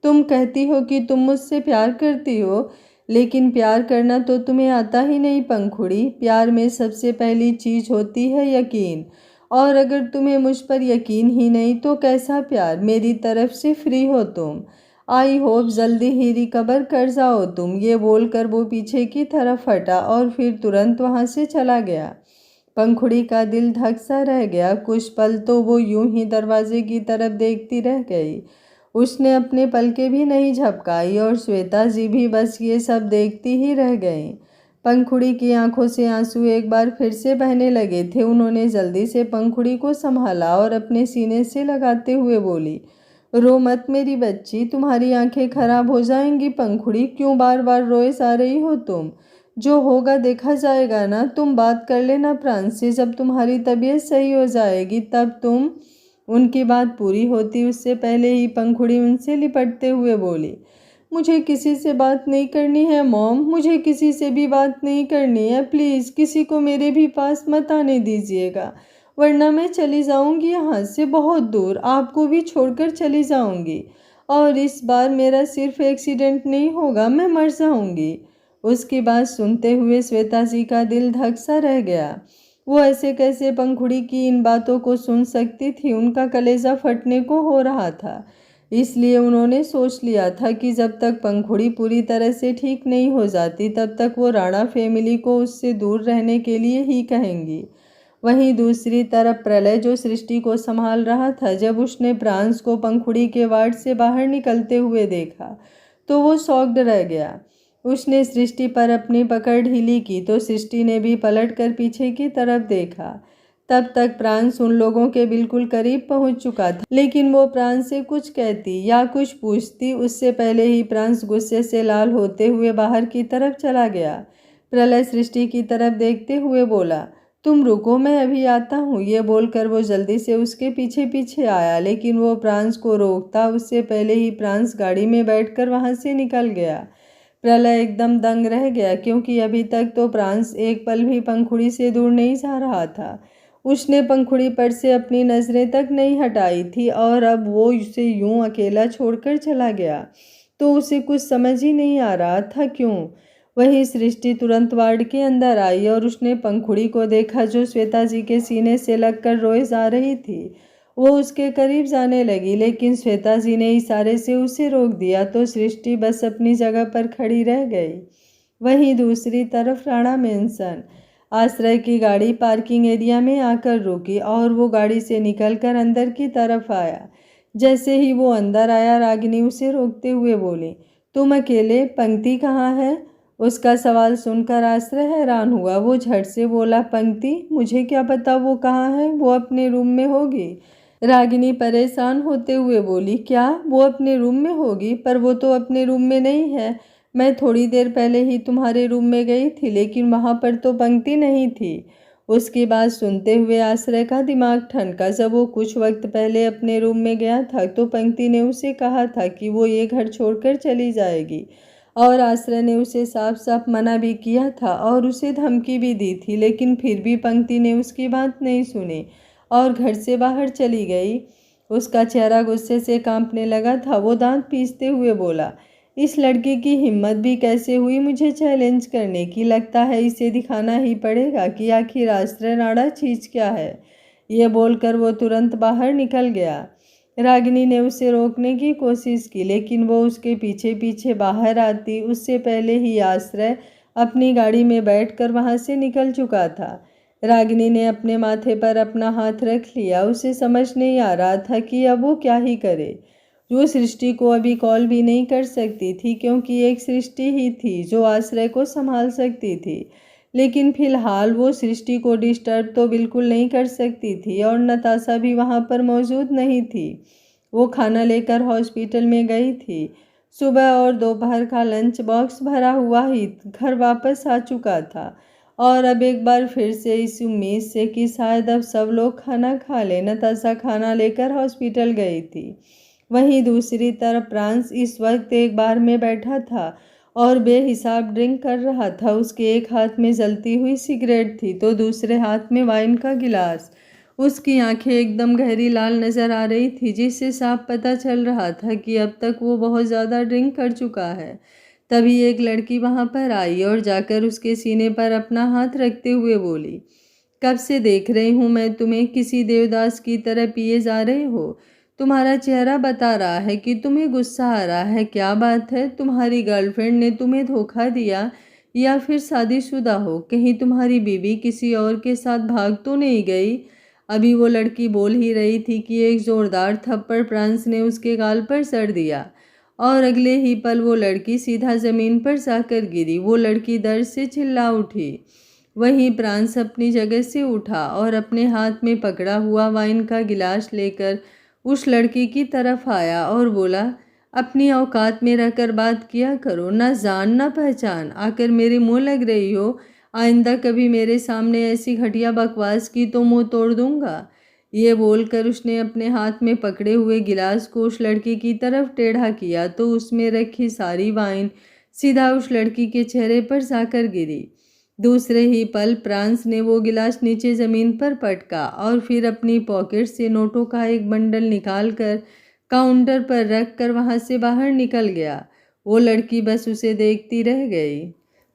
तुम कहती हो कि तुम मुझसे प्यार करती हो, लेकिन प्यार करना तो तुम्हें आता ही नहीं पंखुड़ी। प्यार में सबसे पहली चीज़ होती है यकीन, और अगर तुम्हें मुझ पर यकीन ही नहीं तो कैसा प्यार? मेरी तरफ से फ्री हो तुम। आई होप जल्दी ही रिकवर कर जाओ तुम। ये बोलकर वो पीछे की तरफ हटा और फिर तुरंत वहाँ से चला गया। पंखुड़ी का दिल धक सा रह गया। कुछ पल तो वो यूं ही दरवाजे की तरफ देखती रह गई। उसने अपने पलकें भी नहीं झपकाई और श्वेता जी भी बस ये सब देखती ही रह गईं। पंखुड़ी की आंखों से आंसू एक बार फिर से बहने लगे थे। उन्होंने जल्दी से पंखुड़ी को संभाला और अपने सीने से लगाते हुए बोली, रो मत मेरी बच्ची, तुम्हारी आंखें खराब हो जाएंगी। पंखुड़ी, क्यों बार बार रोए जा रही हो तुम? जो होगा देखा जाएगा ना। तुम बात कर लेना प्राण से, जब तुम्हारी तबीयत सही हो जाएगी तब तुम। उनकी बात पूरी होती उससे पहले ही पंखुड़ी उनसे लिपटते हुए बोली, मुझे किसी से बात नहीं करनी है मॉम, मुझे किसी से भी बात नहीं करनी है। प्लीज़ किसी को मेरे भी पास मत आने दीजिएगा, वरना मैं चली जाऊंगी यहाँ से बहुत दूर, आपको भी छोड़कर चली जाऊंगी। और इस बार मेरा सिर्फ एक्सीडेंट नहीं होगा, मैं मर जाऊंगी। उसकी बात सुनते हुए श्वेता जी का दिल धक सा रह गया। वो ऐसे कैसे पंखुड़ी की इन बातों को सुन सकती थी? उनका कलेजा फटने को हो रहा था। इसलिए उन्होंने सोच लिया था कि जब तक पंखुड़ी पूरी तरह से ठीक नहीं हो जाती तब तक वो राणा फैमिली को उससे दूर रहने के लिए ही कहेंगी। वहीं दूसरी तरफ प्रलय जो सृष्टि को संभाल रहा था, जब उसने प्रांस को पंखुड़ी के वार्ड से बाहर निकलते हुए देखा तो वो शॉक्ड रह गया। उसने सृष्टि पर अपनी पकड़ ढीली की तो सृष्टि ने भी पलटकर पीछे की तरफ देखा। तब तक प्रांस उन लोगों के बिल्कुल करीब पहुंच चुका था, लेकिन वो प्रांस से कुछ कहती या कुछ पूछती उससे पहले ही प्रांस गुस्से से लाल होते हुए बाहर की तरफ चला गया। प्रलय सृष्टि की तरफ देखते हुए बोला, तुम रुको, मैं अभी आता हूँ। ये बोलकर वो जल्दी से उसके पीछे पीछे आया, लेकिन वो प्रांस को रोकता उससे पहले ही प्रांस गाड़ी में बैठकर वहाँ से निकल गया। प्रलय एकदम दंग रह गया, क्योंकि अभी तक तो प्रांस एक पल भी पंखुड़ी से दूर नहीं जा रहा था। उसने पंखुड़ी पर से अपनी नज़रें तक नहीं हटाई थी और अब वो उसे यूं अकेला छोड़कर चला गया तो उसे कुछ समझ ही नहीं आ रहा था क्यों। वहीं सृष्टि तुरंत वार्ड के अंदर आई और उसने पंखुड़ी को देखा जो श्वेता जी के सीने से लगकर रोए जा रही थी। वो उसके करीब जाने लगी, लेकिन श्वेता जी ने इशारे से उसे रोक दिया तो सृष्टि बस अपनी जगह पर खड़ी रह गई। वहीं दूसरी तरफ राणा मेंशन आश्रय की गाड़ी पार्किंग एरिया में आकर रुकी और वो गाड़ी से निकलकर अंदर की तरफ आया। जैसे ही वो अंदर आया, रागिनी उसे रोकते हुए बोली, तुम अकेले? पंक्ति कहाँ है? उसका सवाल सुनकर आश्रय हैरान हुआ। वो झट से बोला, पंक्ति? मुझे क्या पता वो कहाँ है, वो अपने रूम में होगी। रागिनी परेशान होते हुए बोली, क्या वो अपने रूम में होगी? पर वो तो अपने रूम में नहीं है। मैं थोड़ी देर पहले ही तुम्हारे रूम में गई थी, लेकिन वहाँ पर तो पंक्ति नहीं थी। उसकी बात सुनते हुए आश्रय का दिमाग ठनका। जब वो कुछ वक्त पहले अपने रूम में गया था तो पंक्ति ने उसे कहा था कि वो ये घर छोड़कर चली जाएगी और आश्रय ने उसे साफ साफ मना भी किया था और उसे धमकी भी दी थी, लेकिन फिर भी पंक्ति ने उसकी बात नहीं सुनी और घर से बाहर चली गई। उसका चेहरा गुस्से से कांपने लगा था। वो दांत पीसते हुए बोला, इस लड़की की हिम्मत भी कैसे हुई मुझे चैलेंज करने की? लगता है इसे दिखाना ही पड़ेगा कि आखिर आश्रय राणा चीज क्या है। ये बोलकर वो तुरंत बाहर निकल गया। रागिनी ने उसे रोकने की कोशिश की, लेकिन वो उसके पीछे पीछे बाहर आती उससे पहले ही आश्रय अपनी गाड़ी में बैठकर वहां से निकल चुका था। रागिनी ने अपने माथे पर अपना हाथ रख लिया। उसे समझ नहीं आ रहा था कि अब वो क्या ही करे। वो सृष्टि को अभी कॉल भी नहीं कर सकती थी, क्योंकि एक सृष्टि ही थी जो आश्रय को संभाल सकती थी, लेकिन फिलहाल वो सृष्टि को डिस्टर्ब तो बिल्कुल नहीं कर सकती थी और नताशा भी वहाँ पर मौजूद नहीं थी। वो खाना लेकर हॉस्पिटल में गई थी। सुबह और दोपहर का लंच बॉक्स भरा हुआ ही घर वापस आ चुका था और अब एक बार फिर से इस उम्मीद से कि शायद अब सब लोग खाना खा ले, नताशा खाना लेकर हॉस्पिटल गई थी। वहीं दूसरी तरफ प्रांस इस वक्त एक बार में बैठा था और बेहिसाब ड्रिंक कर रहा था। उसके एक हाथ में जलती हुई सिगरेट थी तो दूसरे हाथ में वाइन का गिलास। उसकी आंखें एकदम गहरी लाल नजर आ रही थी, जिससे साफ पता चल रहा था कि अब तक वो बहुत ज़्यादा ड्रिंक कर चुका है। तभी एक लड़की वहां पर आई और जाकर उसके सीने पर अपना हाथ रखते हुए बोली, कब से देख रही हूँ मैं तुम्हें, किसी देवदास की तरह पिए जा रहे हो। तुम्हारा चेहरा बता रहा है कि तुम्हें गुस्सा आ रहा है। क्या बात है? तुम्हारी गर्लफ्रेंड ने तुम्हें धोखा दिया या फिर शादीशुदा हो? कहीं तुम्हारी बीवी किसी और के साथ भाग तो नहीं गई? अभी वो लड़की बोल ही रही थी कि एक जोरदार थप्पड़ प्रांस ने उसके गाल पर सर दिया और अगले ही पल वो लड़की सीधा ज़मीन पर जाकर गिरी। वो लड़की दर्द से चिल्ला उठी। वहीं प्रांस अपनी जगह से उठा और अपने हाथ में पकड़ा हुआ वाइन का गिलास लेकर उस लड़की की तरफ आया और बोला, अपनी औकात में रहकर बात किया करो, ना जान ना पहचान, आकर मेरे मुंह लग रही हो। आइंदा कभी मेरे सामने ऐसी घटिया बकवास की तो मुंह तोड़ दूंगा। ये बोलकर उसने अपने हाथ में पकड़े हुए गिलास को उस लड़की की तरफ टेढ़ा किया तो उसमें रखी सारी वाइन सीधा उस लड़की के चेहरे पर जाकर गिरी। दूसरे ही पल प्रांस ने वो गिलास नीचे ज़मीन पर पटका और फिर अपनी पॉकेट से नोटों का एक बंडल निकालकर काउंटर पर रख कर वहाँ से बाहर निकल गया। वो लड़की बस उसे देखती रह गई।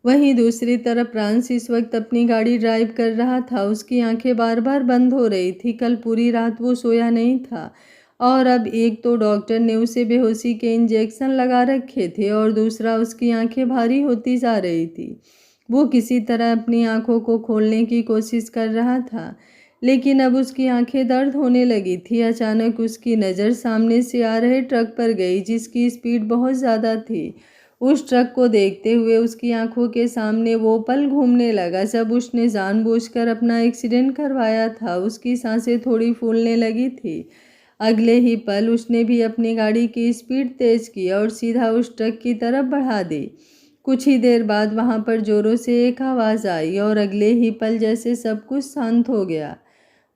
वहीं दूसरी तरफ प्रांस इस वक्त अपनी गाड़ी ड्राइव कर रहा था। उसकी आंखें बार बार बंद हो रही थी। कल पूरी रात वो सोया नहीं था और अब एक तो डॉक्टर ने उसे बेहोशी के इंजेक्शन लगा रखे थे और दूसरा उसकी आंखें भारी होती जा रही थी। वो किसी तरह अपनी आंखों को खोलने की कोशिश कर रहा था, लेकिन अब उसकी आंखें दर्द होने लगी थी। अचानक उसकी नज़र सामने से आ रहे ट्रक पर गई, जिसकी स्पीड बहुत ज़्यादा थी। उस ट्रक को देखते हुए उसकी आंखों के सामने वो पल घूमने लगा जब उसने जानबूझकर अपना एक्सीडेंट करवाया था। उसकी सांसें थोड़ी फूलने लगी थी। अगले ही पल उसने भी अपनी गाड़ी की स्पीड तेज की और सीधा उस ट्रक की तरफ बढ़ा दी। कुछ ही देर बाद वहां पर जोरों से एक आवाज़ आई और अगले ही पल जैसे सब कुछ शांत हो गया।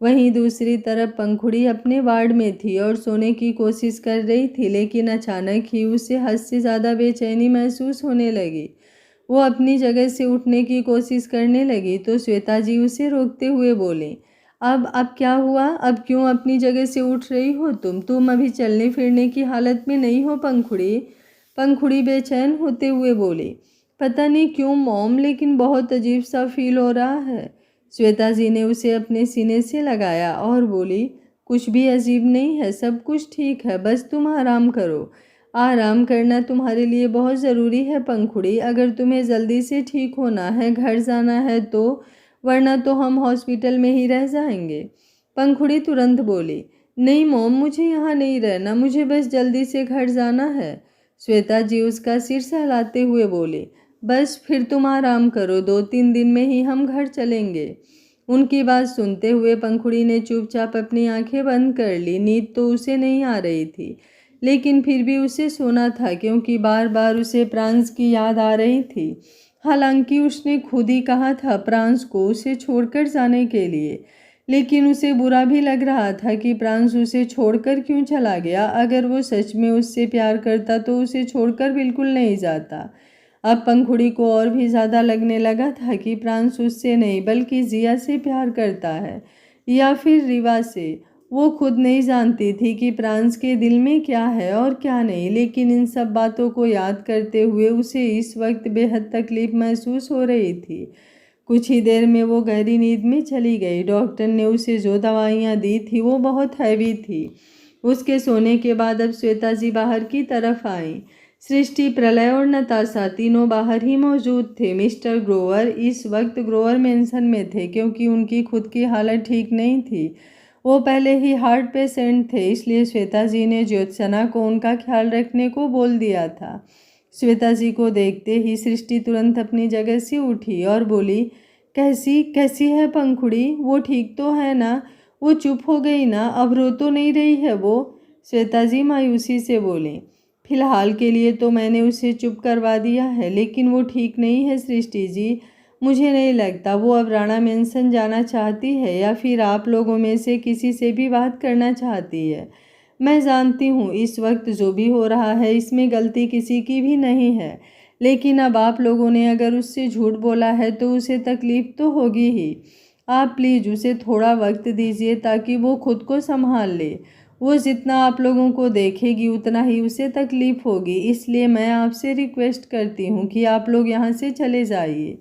वहीं दूसरी तरफ पंखुड़ी अपने वार्ड में थी और सोने की कोशिश कर रही थी, लेकिन अचानक ही उसे हद से ज़्यादा बेचैनी महसूस होने लगी। वो अपनी जगह से उठने की कोशिश करने लगी तो श्वेता जी उसे रोकते हुए बोली, अब क्या हुआ? अब क्यों अपनी जगह से उठ रही हो तुम अभी चलने फिरने की हालत में नहीं हो पंखुड़ी। पंखुड़ी बेचैन होते हुए बोली, पता नहीं क्यों मॉम, लेकिन बहुत अजीब सा फील हो रहा है। श्वेता जी ने उसे अपने सीने से लगाया और बोली, कुछ भी अजीब नहीं है, सब कुछ ठीक है, बस तुम आराम करो। आराम करना तुम्हारे लिए बहुत ज़रूरी है पंखुड़ी। अगर तुम्हें जल्दी से ठीक होना है, घर जाना है तो, वरना तो हम हॉस्पिटल में ही रह जाएंगे। पंखुड़ी तुरंत बोली, नहीं मॉम, मुझे यहाँ नहीं रहना, मुझे बस जल्दी से घर जाना है। श्वेता जी उसका सिर सहलाते हुए बोले, बस फिर तुम आराम करो, 2-3 दिन में ही हम घर चलेंगे। उनकी बात सुनते हुए पंखुड़ी ने चुपचाप अपनी आंखें बंद कर ली। नींद तो उसे नहीं आ रही थी, लेकिन फिर भी उसे सोना था क्योंकि बार बार उसे प्रांस की याद आ रही थी। हालांकि उसने खुद ही कहा था प्रांस को उसे छोड़कर जाने के लिए, लेकिन उसे बुरा भी लग रहा था कि प्रांस उसे छोड़कर क्यों चला गया। अगर वो सच में उससे प्यार करता तो उसे छोड़कर बिल्कुल नहीं जाता। अब पंखुड़ी को और भी ज़्यादा लगने लगा था कि प्रांस उससे नहीं बल्कि जिया से प्यार करता है, या फिर रीवा से। वो खुद नहीं जानती थी कि प्रांस के दिल में क्या है और क्या नहीं, लेकिन इन सब बातों को याद करते हुए उसे इस वक्त बेहद तकलीफ महसूस हो रही थी। कुछ ही देर में वो गहरी नींद में चली गई। डॉक्टर ने उसे जो दवाइयाँ दी थी वो बहुत हैवी थी। उसके सोने के बाद अब श्वेता जी बाहर की तरफ आई। सृष्टि, प्रलय और नताशा तीनों बाहर ही मौजूद थे। मिस्टर ग्रोवर इस वक्त ग्रोवर मेंशन में थे क्योंकि उनकी खुद की हालत ठीक नहीं थी। वो पहले ही हार्ट पेशेंट थे, इसलिए श्वेता जी ने ज्योत्सना को उनका ख्याल रखने को बोल दिया था। श्वेता जी को देखते ही सृष्टि तुरंत अपनी जगह से उठी और बोली, कैसी कैसी है पंखुड़ी? वो ठीक तो है ना? वो चुप हो गई ना? अब रो तो नहीं रही है वो? श्वेता जी मायूसी से बोली, फिलहाल के लिए तो मैंने उसे चुप करवा दिया है, लेकिन वो ठीक नहीं है सृष्टि जी। मुझे नहीं लगता वो अब राणा मेंशन जाना चाहती है या फिर आप लोगों में से किसी से भी बात करना चाहती है। मैं जानती हूँ इस वक्त जो भी हो रहा है इसमें गलती किसी की भी नहीं है, लेकिन अब आप लोगों ने अगर उससे झूठ बोला है तो उसे तकलीफ तो होगी ही। आप प्लीज़ उसे थोड़ा वक्त दीजिए ताकि वो खुद को संभाल ले। वो जितना आप लोगों को देखेगी उतना ही उसे तकलीफ होगी, इसलिए मैं आपसे रिक्वेस्ट करती हूँ कि आप लोग यहाँ से चले जाइए।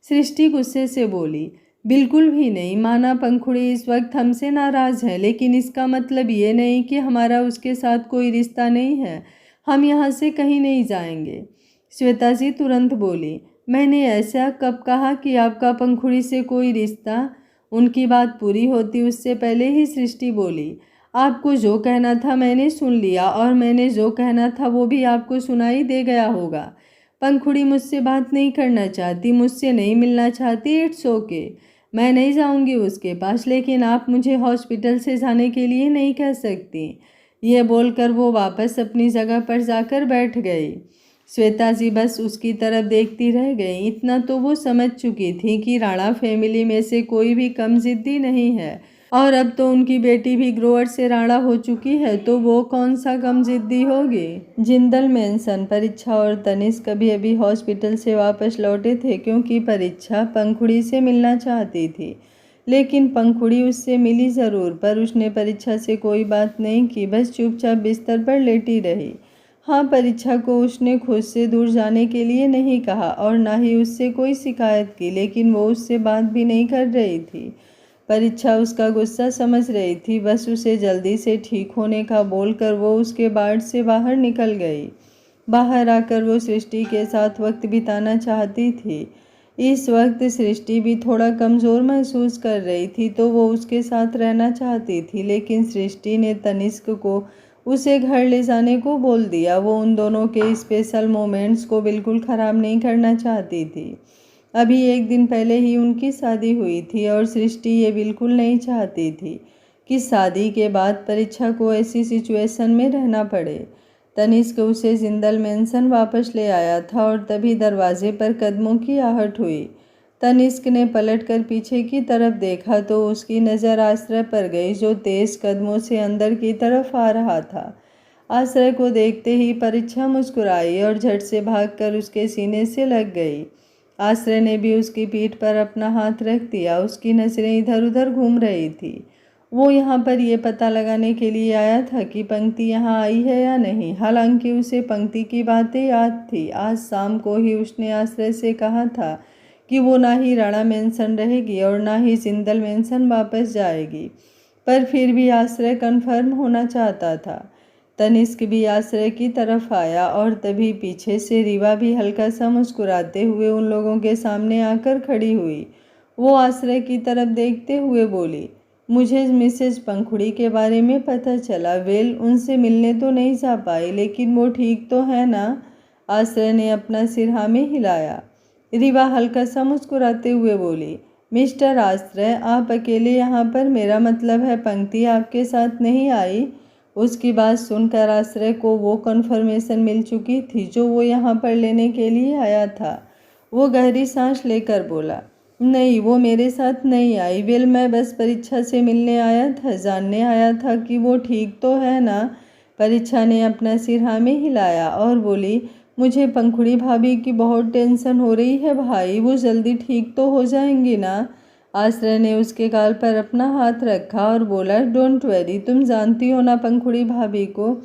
सृष्टि गुस्से से बोली, बिल्कुल भी नहीं। माना पंखुड़ी इस वक्त हमसे नाराज़ है, लेकिन इसका मतलब ये नहीं कि हमारा उसके साथ कोई रिश्ता नहीं है। हम यहाँ से कहीं नहीं जाएंगे। श्वेता जी तुरंत बोली, मैंने ऐसा कब कहा कि आपका पंखुड़ी से कोई रिश्ता? उनकी बात पूरी होती उससे पहले ही सृष्टि बोली, आपको जो कहना था मैंने सुन लिया और मैंने जो कहना था वो भी आपको सुनाई दे गया होगा। पंखुड़ी मुझसे बात नहीं करना चाहती, मुझसे नहीं मिलना चाहती, इट्स ओके। मैं नहीं जाऊंगी उसके पास, लेकिन आप मुझे हॉस्पिटल से जाने के लिए नहीं कह सकती। ये बोलकर वो वापस अपनी जगह पर जाकर बैठ गई। श्वेता जी बस उसकी तरफ देखती रह गई। इतना तो वो समझ चुकी थी कि राणा फैमिली में से कोई भी कम जिद्दी नहीं है, और अब तो उनकी बेटी भी ग्रोवर से राणा हो चुकी है, तो वो कौन सा कम जिद्दी होगी। जिंदल मेंशन। परीक्षा और तनिष्क अभी अभी हॉस्पिटल से वापस लौटे थे, क्योंकि परीक्षा पंखुड़ी से मिलना चाहती थी, लेकिन पंखुड़ी उससे मिली ज़रूर, पर उसने परीक्षा से कोई बात नहीं की, बस चुपचाप बिस्तर पर लेटी रही। हाँ, परीक्षा को उसने खुद से दूर जाने के लिए नहीं कहा और ना ही उससे कोई शिकायत की, लेकिन वो उससे बात भी नहीं कर रही थी। परीक्षा उसका गुस्सा समझ रही थी, बस उसे जल्दी से ठीक होने का बोलकर वो उसके वार्ड से बाहर निकल गई। बाहर आकर वो सृष्टि के साथ वक्त बिताना चाहती थी। इस वक्त सृष्टि भी थोड़ा कमज़ोर महसूस कर रही थी, तो वो उसके साथ रहना चाहती थी, लेकिन सृष्टि ने तनिष्क को उसे घर ले जाने को बोल दिया। वो उन दोनों के स्पेशल मोमेंट्स को बिल्कुल ख़राब नहीं करना चाहती थी। अभी एक दिन पहले ही उनकी शादी हुई थी और सृष्टि ये बिल्कुल नहीं चाहती थी कि शादी के बाद परीक्षा को ऐसी सिचुएशन में रहना पड़े। तनिष्क उसे जिंदल मेंशन वापस ले आया था और तभी दरवाजे पर कदमों की आहट हुई। तनिष्क ने पलटकर पीछे की तरफ देखा तो उसकी नज़र आश्रय पर गई, जो तेज कदमों से अंदर की तरफ आ रहा था। आश्रय को देखते ही परीक्षा मुस्कुराई और झट से भागकर उसके सीने से लग गई। आश्रय ने भी उसकी पीठ पर अपना हाथ रख दिया। उसकी नज़रें इधर उधर घूम रही थी। वो यहाँ पर यह पता लगाने के लिए आया था कि पंक्ति यहाँ आई है या नहीं। हालांकि उसे पंक्ति की बातें याद थी। आज शाम को ही उसने आश्रय से कहा था कि वो ना ही राणा मेंशन रहेगी और ना ही जिंदल मेंशन वापस जाएगी, पर फिर भी आश्रय कन्फर्म होना चाहता था। तनिष्क भी आश्रय की तरफ आया और तभी पीछे से रीवा भी हल्का सा मुस्कुराते हुए उन लोगों के सामने आकर खड़ी हुई। वो आश्रय की तरफ देखते हुए बोली, मुझे मिसेज पंखुड़ी के बारे में पता चला। वेल, उनसे मिलने तो नहीं जा पाई, लेकिन वो ठीक तो है ना? आश्रय ने अपना सिर हाँ में हिलाया। रीवा हल्का सा मुस्कुराते हुए बोली, मिस्टर आश्रय, आप अकेले यहाँ पर? मेरा मतलब है पंक्ति आपके साथ नहीं आई? उसकी बात सुनकर आश्रय को वो कन्फर्मेशन मिल चुकी थी जो वो यहाँ पर लेने के लिए आया था। वो गहरी सांस लेकर बोला, नहीं, वो मेरे साथ नहीं आई। वेल, मैं बस परीक्षा से मिलने आया था, जानने आया था कि वो ठीक तो है ना? परीक्षा ने अपना सिर हाँ में हिलाया और बोली, मुझे पंखुड़ी भाभी की बहुत टेंशन हो रही है भाई, वो जल्दी ठीक तो हो जाएंगी ना? आश्रय ने उसके गाल पर अपना हाथ रखा और बोला, डोंट वरी, तुम जानती हो ना पंखुड़ी भाभी को,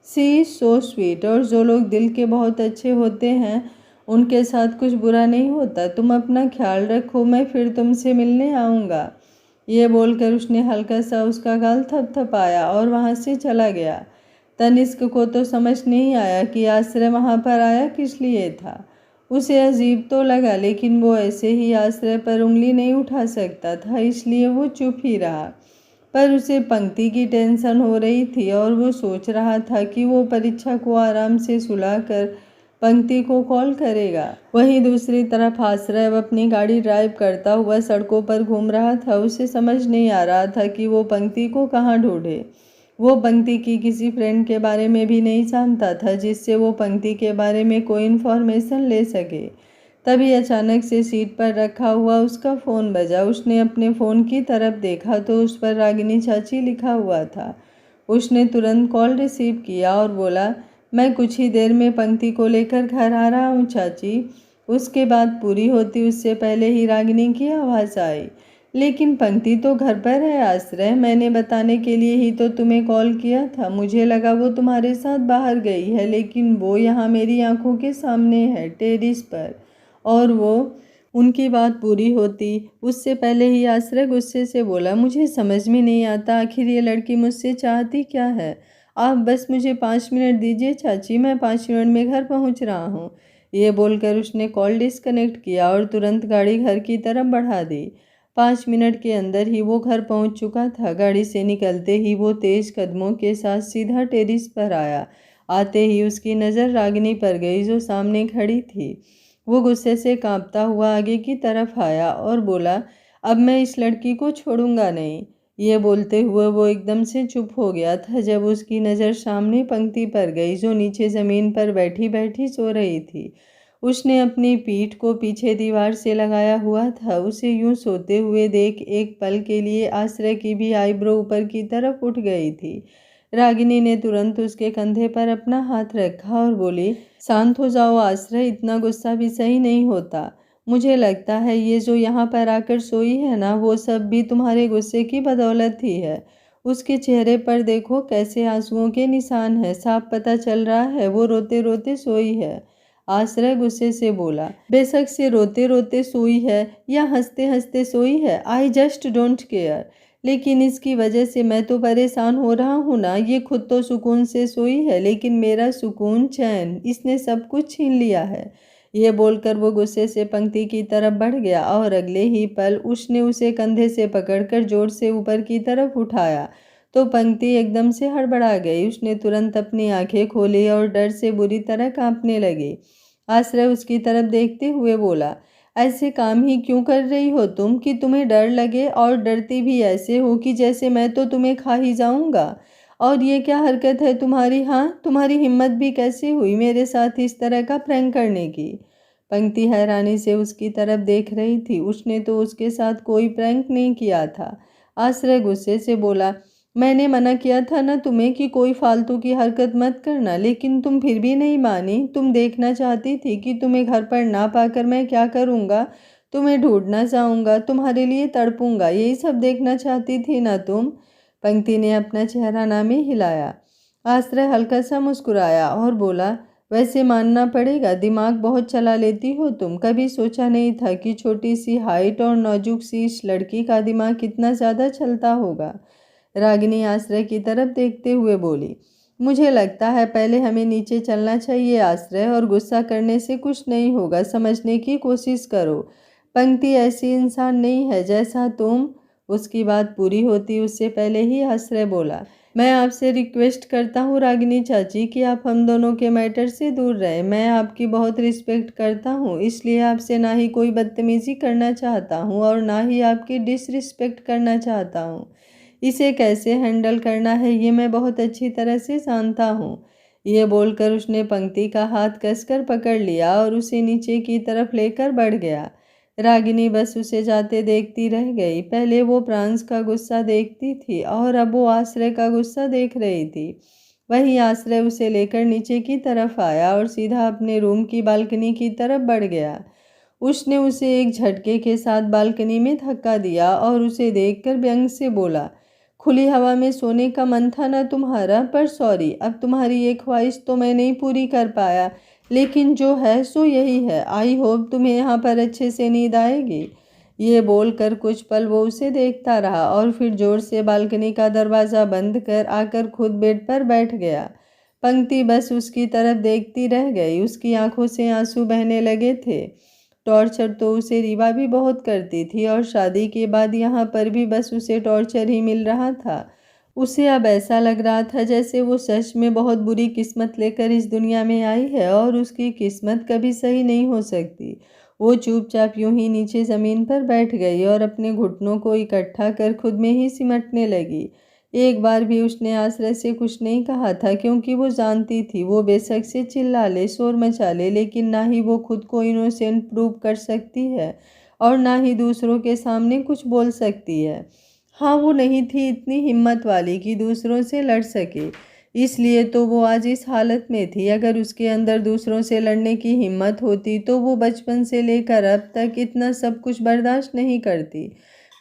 सी इज सो स्वीट, और जो लोग दिल के बहुत अच्छे होते हैं उनके साथ कुछ बुरा नहीं होता। तुम अपना ख्याल रखो, मैं फिर तुमसे मिलने आऊँगा। ये बोलकर उसने हल्का सा उसका गाल थपथपाया और वहाँ से चला गया। तनिष्क को तो समझ नहीं आया कि आश्रय वहाँ पर आया किस लिए था। उसे अजीब तो लगा, लेकिन वो ऐसे ही आश्रय पर उंगली नहीं उठा सकता था, इसलिए वो चुप ही रहा। पर उसे पंक्ति की टेंशन हो रही थी और वो सोच रहा था कि वो परीक्षा को आराम से सुलाकर पंक्ति को कॉल करेगा। वहीं दूसरी तरफ आश्रय अब अपनी गाड़ी ड्राइव करता हुआ सड़कों पर घूम रहा था। उसे समझ नहीं आ रहा था कि वो पंक्ति को कहाँ ढूंढे। वो पंक्ति की किसी फ्रेंड के बारे में भी नहीं जानता था जिससे वो पंक्ति के बारे में कोई इन्फॉर्मेशन ले सके। तभी अचानक से सीट पर रखा हुआ उसका फ़ोन बजा। उसने अपने फ़ोन की तरफ देखा तो उस पर रागिनी चाची लिखा हुआ था। उसने तुरंत कॉल रिसीव किया और बोला, मैं कुछ ही देर में पंक्ति को लेकर घर आ रहा हूँ चाची। उसके बाद पूरी होती उससे पहले ही रागिनी की आवाज़ आई, लेकिन पंक्ति तो घर पर है आश्रय, मैंने बताने के लिए ही तो तुम्हें कॉल किया था। मुझे लगा वो तुम्हारे साथ बाहर गई है, लेकिन वो यहाँ मेरी आंखों के सामने है, टेरिस पर। और वो उनकी बात पूरी होती उससे पहले ही आश्रय गुस्से से बोला, मुझे समझ में नहीं आता आखिर ये लड़की मुझसे चाहती क्या है। आप बस मुझे 5 मिनट दीजिए चाची, मैं 5 मिनट में घर पहुँच रहा हूँ। ये बोलकर उसने कॉल डिस्कनेक्ट किया और तुरंत गाड़ी घर की तरफ बढ़ा दी। 5 मिनट के अंदर ही वो घर पहुंच चुका था। गाड़ी से निकलते ही वो तेज कदमों के साथ सीधा टेरिस पर आया। आते ही उसकी नज़र रागिनी पर गई जो सामने खड़ी थी। वो गुस्से से कांपता हुआ आगे की तरफ आया और बोला, अब मैं इस लड़की को छोड़ूंगा नहीं। ये बोलते हुए वो एकदम से चुप हो गया था जब उसकी नज़र सामने पंक्ति पर गई जो नीचे ज़मीन पर बैठी बैठी सो रही थी। उसने अपनी पीठ को पीछे दीवार से लगाया हुआ था। उसे यूं सोते हुए देख एक पल के लिए आश्रय की भी आईब्रो ऊपर की तरफ उठ गई थी। रागिनी ने तुरंत उसके कंधे पर अपना हाथ रखा और बोली, शांत हो जाओ आश्रय, इतना गुस्सा भी सही नहीं होता। मुझे लगता है ये जो यहाँ पर आकर सोई है ना, वो सब भी तुम्हारे गुस्से की बदौलत ही है। उसके चेहरे पर देखो कैसे आंसुओं के निशान है, साफ पता चल रहा है वो रोते रोते सोई है। आश्रय गुस्से से बोला, बेशक से रोते रोते सोई है या हंसते हंसते सोई है, आई जस्ट डोंट केयर, लेकिन इसकी वजह से मैं तो परेशान हो रहा हूँ ना। ये खुद तो सुकून से सोई है, लेकिन मेरा सुकून, चैन इसने सब कुछ छीन लिया है। ये बोलकर वो गुस्से से पंक्ति की तरफ बढ़ गया और अगले ही पल उसने उसे कंधे से पकड़कर जोर से ऊपर की तरफ उठाया तो पंक्ति एकदम से हड़बड़ा गई। उसने तुरंत अपनी आंखें खोली और डर से बुरी तरह कांपने लगी। आश्रय उसकी तरफ देखते हुए बोला, ऐसे काम ही क्यों कर रही हो तुम कि तुम्हें डर लगे, और डरती भी ऐसे हो कि जैसे मैं तो तुम्हें खा ही जाऊंगा। और ये क्या हरकत है तुम्हारी? हाँ, तुम्हारी हिम्मत भी कैसे हुई मेरे साथ इस तरह का प्रैंक करने की? पंक्ति हैरानी से उसकी तरफ देख रही थी। उसने तो उसके साथ कोई प्रैंक नहीं किया था। आश्रय गुस्से से बोला, मैंने मना किया था ना तुम्हें कि कोई फालतू की हरकत मत करना, लेकिन तुम फिर भी नहीं मानी। तुम देखना चाहती थी कि तुम्हें घर पर ना पाकर मैं क्या करूँगा। तुम्हें ढूंढना चाहूँगा, तुम्हारे लिए तड़पूंगा, यही सब देखना चाहती थी ना तुम? पंक्ति ने अपना चेहरा ना में हिलाया। आश्रय हल्का सा मुस्कुराया और बोला, वैसे मानना पड़ेगा दिमाग बहुत चला लेती हो तुम। कभी सोचा नहीं था कि छोटी सी हाइट और नाजुक सी इस लड़की का दिमाग कितना ज़्यादा चलता होगा। रागिनी आश्रय की तरफ देखते हुए बोली, मुझे लगता है पहले हमें नीचे चलना चाहिए आश्रय, और गुस्सा करने से कुछ नहीं होगा, समझने की कोशिश करो। पंक्ति ऐसी इंसान नहीं है जैसा तुम। उसकी बात पूरी होती उससे पहले ही आश्रय बोला, मैं आपसे रिक्वेस्ट करता हूँ रागिनी चाची कि आप हम दोनों के मैटर से दूर रहें। मैं आपकी बहुत रिस्पेक्ट करता हूँ, इसलिए आपसे ना ही कोई बदतमीज़ी करना चाहता हूँ और ना ही आपकी डिसरिस्पेक्ट करना चाहता हूँ। इसे कैसे हैंडल करना है ये मैं बहुत अच्छी तरह से जानता हूँ। ये बोलकर उसने पंक्ति का हाथ कसकर पकड़ लिया और उसे नीचे की तरफ लेकर बढ़ गया। रागिनी बस उसे जाते देखती रह गई। पहले वो प्रांस का गुस्सा देखती थी और अब वो आश्रय का गुस्सा देख रही थी। वहीं आश्रय उसे लेकर नीचे की तरफ आया और सीधा अपने रूम की बालकनी की तरफ बढ़ गया। उसने उसे एक झटके के साथ बालकनी में धक्का दिया और उसे देखकर व्यंग से बोला, खुली हवा में सोने का मन था ना तुम्हारा, पर सॉरी, अब तुम्हारी ये ख्वाहिश तो मैं नहीं पूरी कर पाया, लेकिन जो है सो यही है। आई होप तुम्हें यहाँ पर अच्छे से नींद आएगी। ये बोलकर कुछ पल वो उसे देखता रहा और फिर जोर से बालकनी का दरवाज़ा बंद कर आकर खुद बेड पर बैठ गया। पंक्ति बस उसकी तरफ देखती रह गई। उसकी आंखों से आंसू बहने लगे थे। टॉर्चर तो उसे रीवा भी बहुत करती थी और शादी के बाद यहाँ पर भी बस उसे टॉर्चर ही मिल रहा था। उसे अब ऐसा लग रहा था जैसे वो सच में बहुत बुरी किस्मत लेकर इस दुनिया में आई है और उसकी किस्मत कभी सही नहीं हो सकती। वो चुपचाप यूं ही नीचे ज़मीन पर बैठ गई और अपने घुटनों को इकट्ठा कर खुद में ही सिमटने लगी। एक बार भी उसने आश्रय से कुछ नहीं कहा था, क्योंकि वो जानती थी वो बेशक से चिल्ला ले, शोर मचा ले, लेकिन ना ही वो खुद को इनोसेंट प्रूव कर सकती है और ना ही दूसरों के सामने कुछ बोल सकती है। हाँ, वो नहीं थी इतनी हिम्मत वाली कि दूसरों से लड़ सके, इसलिए तो वो आज इस हालत में थी। अगर उसके अंदर दूसरों से लड़ने की हिम्मत होती तो वो बचपन से लेकर अब तक इतना सब कुछ बर्दाश्त नहीं करती।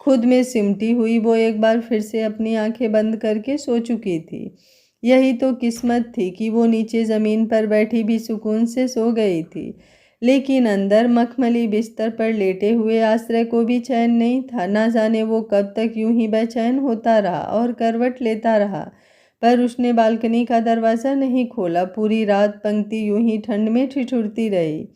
खुद में सिमटी हुई वो एक बार फिर से अपनी आंखें बंद करके सो चुकी थी। यही तो किस्मत थी कि वो नीचे ज़मीन पर बैठी भी सुकून से सो गई थी, लेकिन अंदर मखमली बिस्तर पर लेटे हुए आश्रय को भी चैन नहीं था। ना जाने वो कब तक यूं ही बेचैन होता रहा और करवट लेता रहा, पर उसने बालकनी का दरवाज़ा नहीं खोला। पूरी रात पंक्ति यूं ही ठंड में ठिठुरती रही।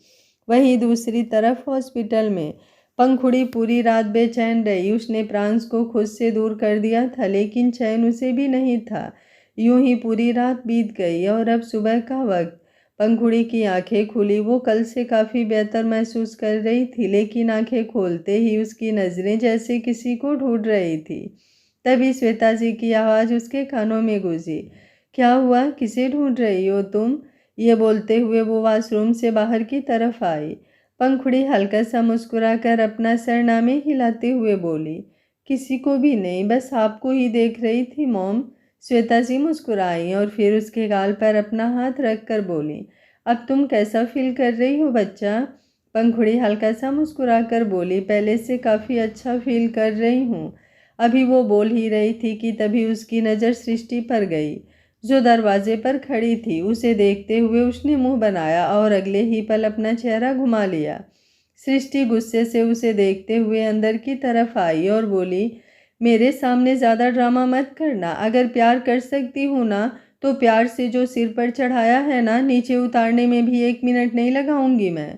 वहीं दूसरी तरफ हॉस्पिटल में पंखुड़ी पूरी रात बेचैन रही। उसने प्रांस को खुद से दूर कर दिया था, लेकिन चैन उसे भी नहीं था। यूं ही पूरी रात बीत गई और अब सुबह का वक्त। पंखुड़ी की आंखें खुली। वो कल से काफ़ी बेहतर महसूस कर रही थी, लेकिन आंखें खोलते ही उसकी नज़रें जैसे किसी को ढूंढ रही थी। तभी श्वेता जी की आवाज़ उसके कानों में गूंजी। क्या हुआ? किसे ढूंढ रही हो तुम? ये बोलते हुए वो वॉशरूम से बाहर की तरफ आई। पंखुड़ी हल्का सा मुस्कुराकर अपना सरनामे हिलाते हुए बोली, किसी को भी नहीं, बस आपको ही देख रही थी मॉम। श्वेता जी मुस्कुराई और फिर उसके गाल पर अपना हाथ रखकर बोली, अब तुम कैसा फील कर रही हो बच्चा? पंखुड़ी हल्का सा मुस्कुराकर बोली, पहले से काफ़ी अच्छा फील कर रही हूँ। अभी वो बोल ही रही थी कि तभी उसकी नज़र सृष्टि पर गई, जो दरवाजे पर खड़ी थी। उसे देखते हुए उसने मुंह बनाया और अगले ही पल अपना चेहरा घुमा लिया। सृष्टि गुस्से से उसे देखते हुए अंदर की तरफ आई और बोली, मेरे सामने ज़्यादा ड्रामा मत करना। अगर प्यार कर सकती हूँ ना, तो प्यार से जो सिर पर चढ़ाया है ना, नीचे उतारने में भी 1 मिनट नहीं लगाऊंगी मैं।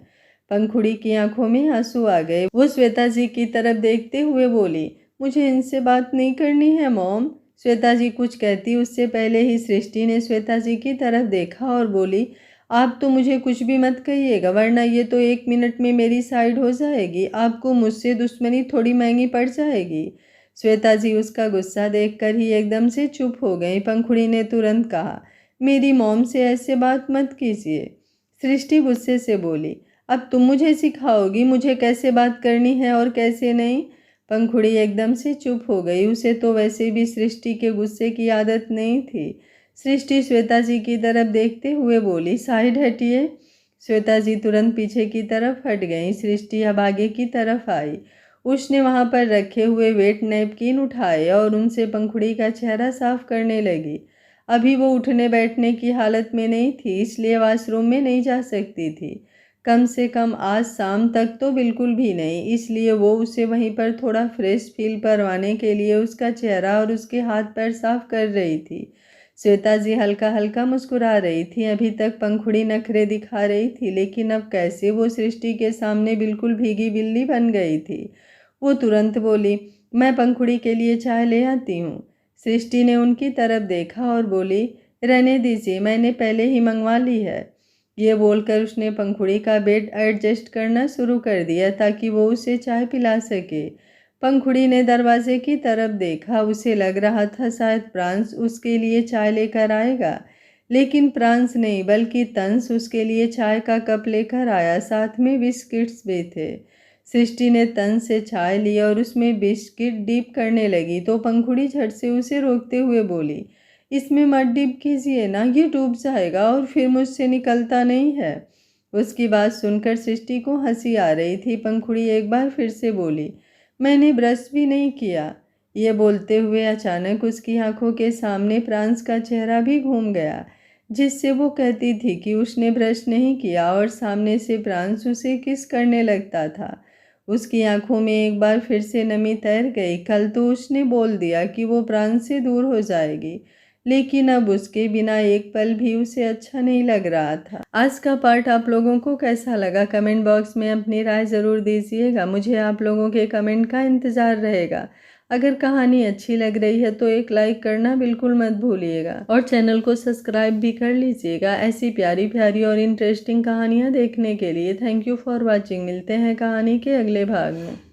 पंखुड़ी की आंखों में आंसू आ गए। वो श्वेता जी की तरफ देखते हुए बोली, मुझे इनसे बात नहीं करनी है मॉम। श्वेता जी कुछ कहती उससे पहले ही सृष्टि ने श्वेता जी की तरफ देखा और बोली, आप तो मुझे कुछ भी मत कहिएगा, वरना ये तो 1 मिनट में मेरी साइड हो जाएगी। आपको मुझसे दुश्मनी थोड़ी महंगी पड़ जाएगी। श्वेता जी उसका गुस्सा देखकर ही एकदम से चुप हो गई। पंखुड़ी ने तुरंत कहा, मेरी मॉम से ऐसे बात मत कीजिए। सृष्टि गुस्से से बोली, अब तुम मुझे सिखाओगी मुझे कैसे बात करनी है और कैसे नहीं? पंखुड़ी एकदम से चुप हो गई। उसे तो वैसे भी सृष्टि के गुस्से की आदत नहीं थी। सृष्टि श्वेता जी की तरफ देखते हुए बोली, साइड हटिए। श्वेता जी तुरंत पीछे की तरफ हट गई। सृष्टि अब आगे की तरफ आई। उसने वहां पर रखे हुए वेट नैपकिन उठाए और उनसे पंखुड़ी का चेहरा साफ करने लगी। अभी वो उठने बैठने की हालत में नहीं थी, इसलिए वॉशरूम में नहीं जा सकती थी। कम से कम आज शाम तक तो बिल्कुल भी नहीं। इसलिए वो उसे वहीं पर थोड़ा फ्रेश फील करवाने के लिए उसका चेहरा और उसके हाथ पैर साफ कर रही थी। श्वेता जी हल्का हल्का मुस्कुरा रही थी। अभी तक पंखुड़ी नखरे दिखा रही थी, लेकिन अब कैसे वो सृष्टि के सामने बिल्कुल भीगी बिल्ली बन गई थी। वो तुरंत बोली, मैं पंखुड़ी के लिए चाय ले आती हूँ। सृष्टि ने उनकी तरफ देखा और बोली, रहने दीजिए, मैंने पहले ही मंगवा ली है। ये बोलकर उसने पंखुड़ी का बेड एडजस्ट करना शुरू कर दिया ताकि वो उसे चाय पिला सके। पंखुड़ी ने दरवाजे की तरफ देखा। उसे लग रहा था शायद प्रांस उसके लिए चाय लेकर आएगा, लेकिन प्रांस नहीं बल्कि तंस उसके लिए चाय का कप लेकर आया। साथ में बिस्किट्स भी थे। सृष्टि ने तंस से चाय ली और उसमें बिस्किट डिप करने लगी, तो पंखुड़ी झट से उसे रोकते हुए बोली, इसमें मत डिप कीजिए ना, ये डूब जाएगा और फिर मुझसे निकलता नहीं है। उसकी बात सुनकर सृष्टि को हंसी आ रही थी। पंखुड़ी एक बार फिर से बोली, मैंने ब्रश भी नहीं किया। ये बोलते हुए अचानक उसकी आंखों के सामने प्रांस का चेहरा भी घूम गया, जिससे वो कहती थी कि उसने ब्रश नहीं किया और सामने से प्रांस उसे किस करने लगता था। उसकी आंखों में एक बार फिर से नमी तैर गई। कल तो उसने बोल दिया कि वो प्रांस से दूर हो जाएगी, लेकिन अब उसके बिना एक पल भी उसे अच्छा नहीं लग रहा था। आज का पार्ट आप लोगों को कैसा लगा? कमेंट बॉक्स में अपनी राय ज़रूर दीजिएगा। मुझे आप लोगों के कमेंट का इंतज़ार रहेगा। अगर कहानी अच्छी लग रही है तो एक लाइक करना बिल्कुल मत भूलिएगा और चैनल को सब्सक्राइब भी कर लीजिएगा ऐसी प्यारी प्यारी और इंटरेस्टिंग कहानियाँ देखने के लिए। Thank you for watching. मिलते हैं कहानी के अगले भाग में।